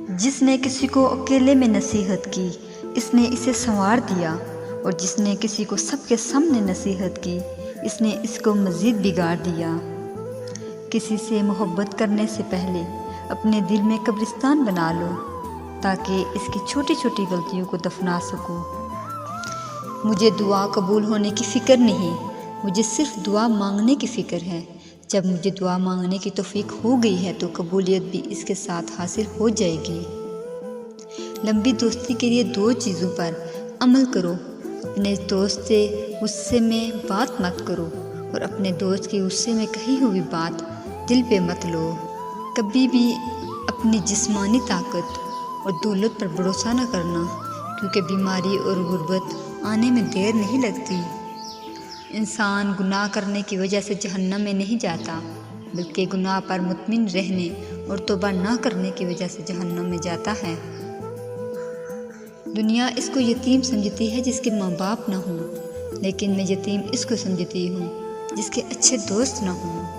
جس نے کسی کو اکیلے میں نصیحت کی اس نے اسے سنوار دیا، اور جس نے کسی کو سب کے سامنے نصیحت کی اس نے اس کو مزید بگاڑ دیا۔ کسی سے محبت کرنے سے پہلے اپنے دل میں قبرستان بنا لو تاکہ اس کی چھوٹی چھوٹی غلطیوں کو دفنا سکو۔ مجھے دعا قبول ہونے کی فکر نہیں، مجھے صرف دعا مانگنے کی فکر ہے۔ جب مجھے دعا مانگنے کی توفیق ہو گئی ہے تو قبولیت بھی اس کے ساتھ حاصل ہو جائے گی۔ لمبی دوستی کے لیے 2 چیزوں پر عمل کرو۔ اپنے دوست سے غصے میں بات مت کرو، اور اپنے دوست کی غصے میں کہی ہوئی بات دل پہ مت لو۔ کبھی بھی اپنی جسمانی طاقت اور دولت پر بھروسہ نہ کرنا، کیونکہ بیماری اور غربت آنے میں دیر نہیں لگتی۔ انسان گناہ کرنے کی وجہ سے جہنم میں نہیں جاتا، بلکہ گناہ پر مطمئن رہنے اور توبہ نہ کرنے کی وجہ سے جہنم میں جاتا ہے۔ دنیا اس کو یتیم سمجھتی ہے جس کے ماں باپ نہ ہوں، لیکن میں یتیم اس کو سمجھتی ہوں جس کے اچھے دوست نہ ہوں۔